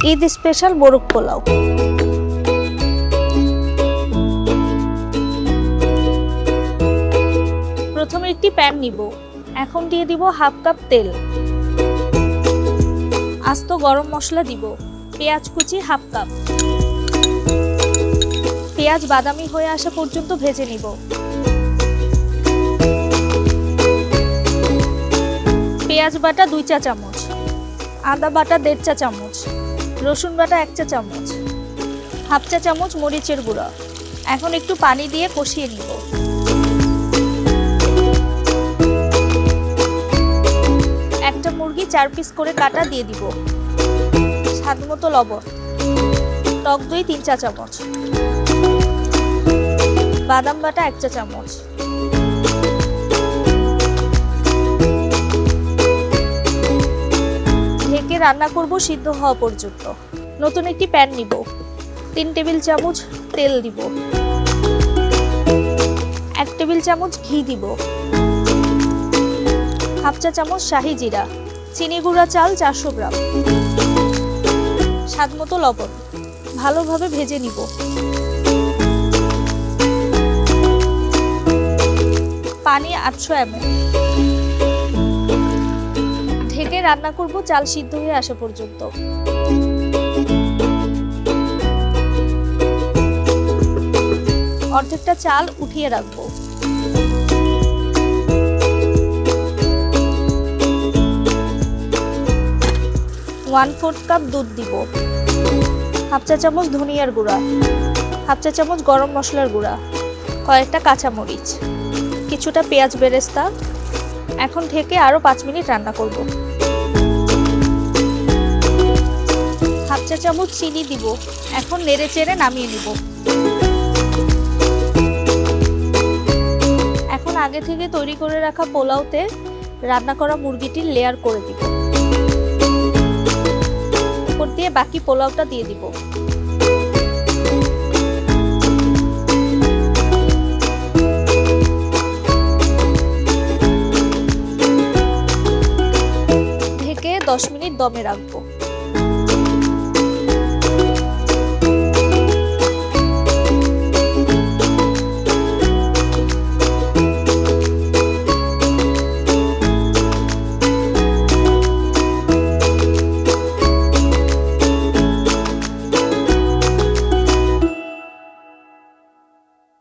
Eid special মোরগ পোলাও। প্রথমে একটি প্যান নিব। এখন দিয়ে দিব হাফ কাপ তেল, আস্ত গরম মশলা দিব, পেঁয়াজ কুচি হাফ কাপ। পেঁয়াজ বাদামি হয়ে আসা পর্যন্ত ভেজে নিব। পেঁয়াজ বাটা 2 চা চামচ, আদা বাটা 1.5 চা চামচ, রসুন বাটা 1 চা চামচ, হাফ চা চামচ মরিচের গুঁড়া। এখন একটু পানি দিয়ে কষিয়ে নিব। একটা মুরগি 4 পিস করে কাটা দিয়ে দিব। স্বাদ মতো লবণ, টক দই 3 চা চামচ, বাদাম বাটা 1 চা চামচ। ঢেকে রান্না করব সিদ্ধ হওয়া পর্যন্ত। নতুন একটি প্যান নিব। 3 টেবিল চামচ তেল দিব, 1 টেবিল চামচ ঘি দিব, হাফ চা চামচ শাহি জিরা, চিনি গুঁড়া চাল 400 গ্রাম, স্বাদ মতো লবণ। ভালোভাবে ভেজে নিব। পানি 800 ml। ঢেকে রান্না করব চাল সিদ্ধ হয়ে আসা পর্যন্ত। অর্ধেকটা চাল উঠিয়ে রাখবো। 1/4 কাপ দুধ দিব, হাফ চা চামচ ধনিয়ার গুঁড়া, হাফ চা চামচ গরম মশলার গুঁড়া, কয়েকটা কাঁচামরিচ, কিছুটা পেঁয়াজ বেরেস্তা। এখন থেকে আরো 5 মিনিট রান্না করব। হাফ চা চামচ চিনি দিব। এখন নেড়ে চেড়ে নামিয়ে নিব। এখন আগে থেকে তৈরি করে রাখা পোলাওতে রান্না করা মুরগিটির লেয়ার করে দিব। উপর দিয়ে বাকি পোলাওটা দিয়ে দিব। ঢেকে 10 মিনিট দমে রাখবো।